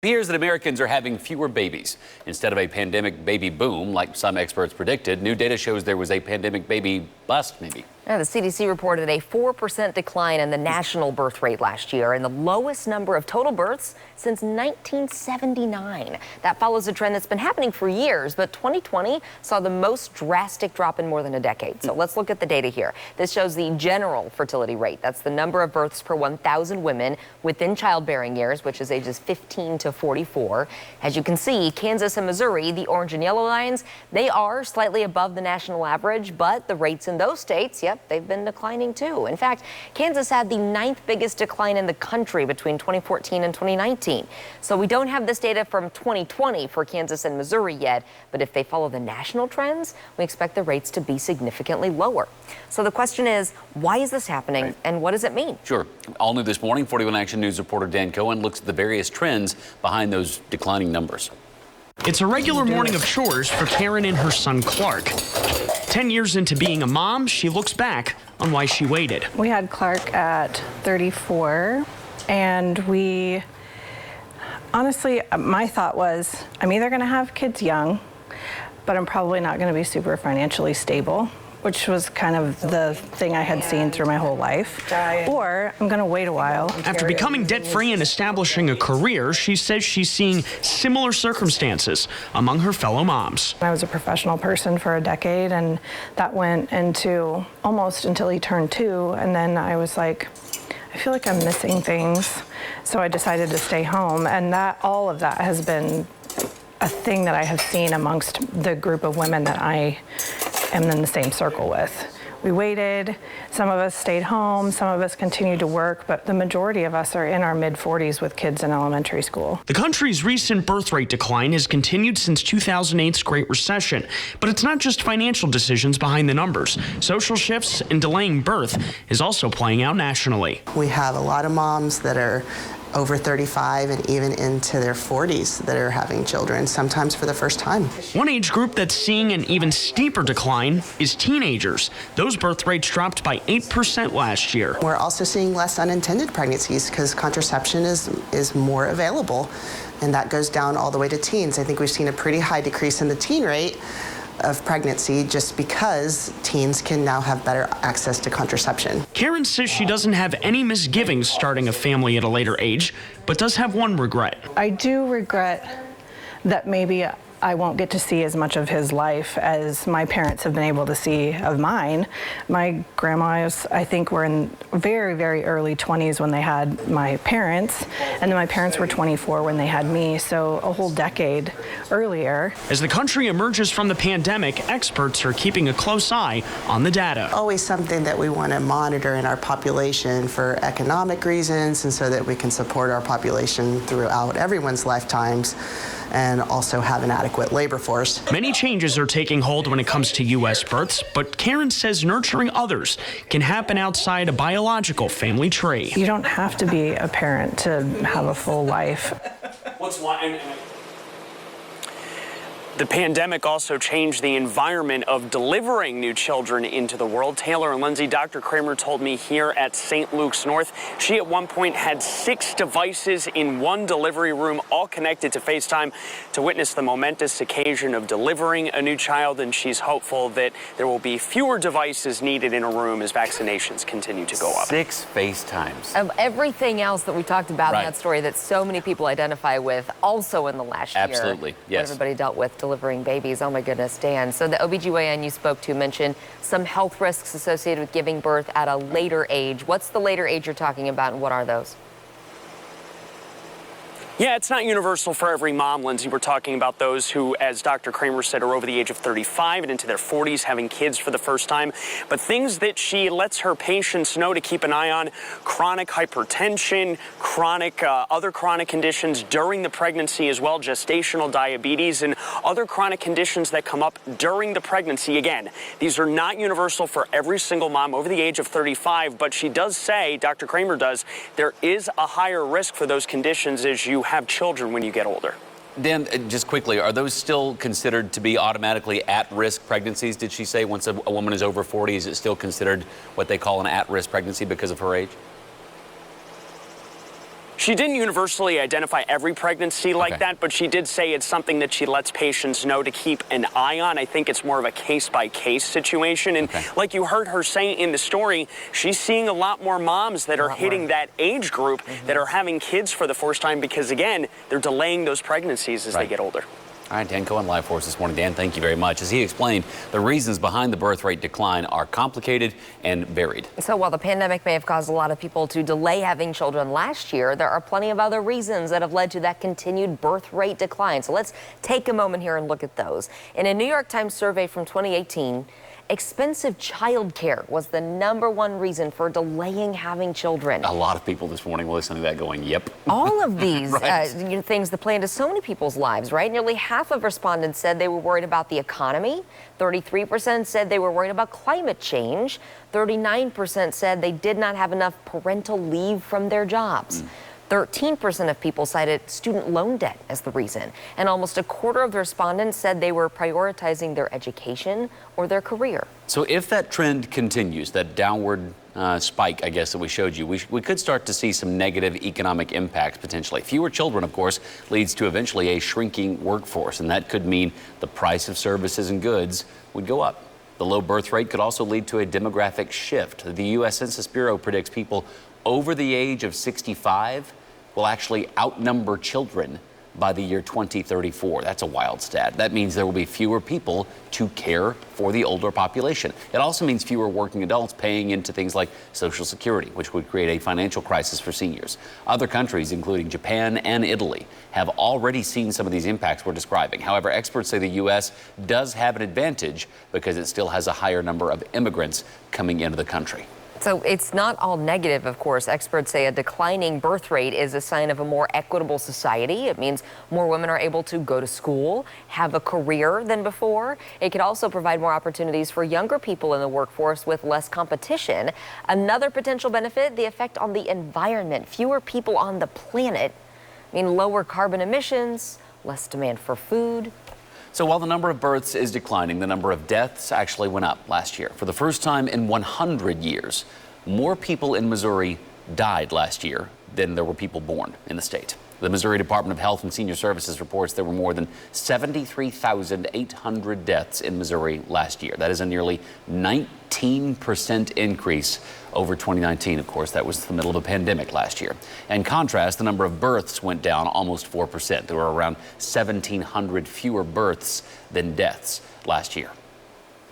It appears that Americans are having fewer babies. Instead of a pandemic baby boom, like some experts predicted, new data shows there was a pandemic baby bust, maybe. Yeah, the CDC reported a 4% decline in the national birth rate last year and the lowest number of total births since 1979. That follows a trend that's been happening for years, but 2020 saw the most drastic drop in more than a decade. So let's look at the data here. This shows the general fertility rate. That's the number of births per 1,000 women within childbearing years, which is ages 15 to 44. As you can see, Kansas and Missouri, the orange and yellow lines, they are slightly above the national average, but the rates in those states, yep, they've been declining too. In fact, Kansas had the 9th biggest decline in the country between 2014 and 2019. So we don't have this data from 2020 for Kansas and Missouri yet, but if they follow the national trends, we expect the rates to be significantly lower. So the question is, why is this happening and what does it mean? Sure. All new this morning, 41 Action News reporter Dan Cohen looks at the various trends behind those declining numbers. It's a regular morning of chores for Karen and her son Clark. 10 years into being a mom, she looks back on why she waited. We had Clark at 34, and honestly, my thought was, I'm either going to have kids young, but I'm probably not going to be super financially stable, which was kind of the thing I had seen through my whole life, or I'm going to wait a while. After becoming debt-free and establishing a career, she says she's seeing similar circumstances among her fellow moms. I was a professional person for a decade, and that went into almost until he turned 2, and then I was like, I feel like I'm missing things, so I decided to stay home, and all of that has been a thing that I have seen amongst the group of women that I am in the same circle with. We waited, some of us stayed home, some of us continued to work, but the majority of us are in our mid-40s with kids in elementary school. The country's recent birth rate decline has continued since 2008's Great Recession, but it's not just financial decisions behind the numbers. Social shifts and delaying birth is also playing out nationally. We have a lot of moms that are over 35 and even into their 40s that are having children, sometimes for the first time. One age group that's seeing an even steeper decline is teenagers. Those birth rates dropped by 8% last year. We're also seeing less unintended pregnancies because contraception is more available, and that goes down all the way to teens. I think we've seen a pretty high decrease in the teen rate of pregnancy just because teens can now have better access to contraception. Karen says she doesn't have any misgivings starting a family at a later age, but does have one regret. I do regret that maybe I won't get to see as much of his life as my parents have been able to see of mine. My grandmas, I think, were in very, very early 20s when they had my parents, and then my parents were 24 when they had me, so a whole decade earlier. As the country emerges from the pandemic, experts are keeping a close eye on the data. Always something that we want to monitor in our population for economic reasons and so that we can support our population throughout everyone's lifetimes and also have an adequate labor force. Many changes are taking hold when it comes to U.S. births, but Karen says nurturing others can happen outside a biological family tree. You don't have to be a parent to have a full life. The pandemic also changed the environment of delivering new children into the world. Taylor and Lindsay, Dr. Kramer told me here at St. Luke's North, she at one point had 6 devices in one delivery room, all connected to FaceTime to witness the momentous occasion of delivering a new child. And she's hopeful that there will be fewer devices needed in a room as vaccinations continue to go up. 6 FaceTimes. Of everything else that we talked about in that story that so many people identify with also in the last year. Absolutely, yes. What everybody dealt with delivering babies. Oh my goodness, Dan. So the OBGYN you spoke to mentioned some health risks associated with giving birth at a later age. What's the later age you're talking about and what are those? Yeah, it's not universal for every mom, Lindsay. We're talking about those who, as Dr. Kramer said, are over the age of 35 and into their 40s, having kids for the first time. But things that she lets her patients know to keep an eye on: chronic hypertension, other chronic conditions during the pregnancy as well, gestational diabetes, and other chronic conditions that come up during the pregnancy. Again, these are not universal for every single mom over the age of 35, but she does say, Dr. Kramer does, there is a higher risk for those conditions as you have children when you get older. Dan, just quickly, are those still considered to be automatically at-risk pregnancies? Did she say once a woman is over 40, is it still considered what they call an at-risk pregnancy because of her age? She didn't universally identify every pregnancy like that, but she did say it's something that she lets patients know to keep an eye on. I think it's more of a case-by-case situation. And like you heard her say in the story, she's seeing a lot more moms that are hitting that age group that are having kids for the first time because, again, they're delaying those pregnancies as they get older. All right, Dan Cohen live for us this morning. Dan, thank you very much. As he explained, the reasons behind the birth rate decline are complicated and varied. So while the pandemic may have caused a lot of people to delay having children last year, there are plenty of other reasons that have led to that continued birth rate decline. So let's take a moment here and look at those. In a New York Times survey from 2018, expensive childcare was the #1 reason for delaying having children. A lot of people this morning were listening to that going, yep. All of these things that play into so many people's lives, right? Nearly half of respondents said they were worried about the economy. 33% said they were worried about climate change. 39% said they did not have enough parental leave from their jobs. 13% of people cited student loan debt as the reason, and almost a quarter of the respondents said they were prioritizing their education or their career. So if that trend continues, that downward spike, I guess, that we showed you, we could start to see some negative economic impacts potentially. Fewer children, of course, leads to eventually a shrinking workforce, and that could mean the price of services and goods would go up. The low birth rate could also lead to a demographic shift. The U.S. Census Bureau predicts people over the age of 65 will actually outnumber children by the year 2034. That's a wild stat. That means there will be fewer people to care for the older population. It also means fewer working adults paying into things like Social Security, which would create a financial crisis for seniors. Other countries, including Japan and Italy, have already seen some of these impacts we're describing. However, experts say the U.S. does have an advantage because it still has a higher number of immigrants coming into the country. So it's not all negative, of course. Experts say a declining birth rate is a sign of a more equitable society. It means more women are able to go to school, have a career than before. It could also provide more opportunities for younger people in the workforce with less competition. Another potential benefit, the effect on the environment. Fewer people on the planet mean lower carbon emissions, less demand for food. So while the number of births is declining, the number of deaths actually went up last year. For the first time in 100 years, more people in Missouri died last year than there were people born in the state. The Missouri Department of Health and Senior Services reports there were more than 73,800 deaths in Missouri last year. That is a nearly 19% increase over 2019. Of course, that was the middle of a pandemic last year. In contrast, the number of births went down almost 4%. There were around 1,700 fewer births than deaths last year.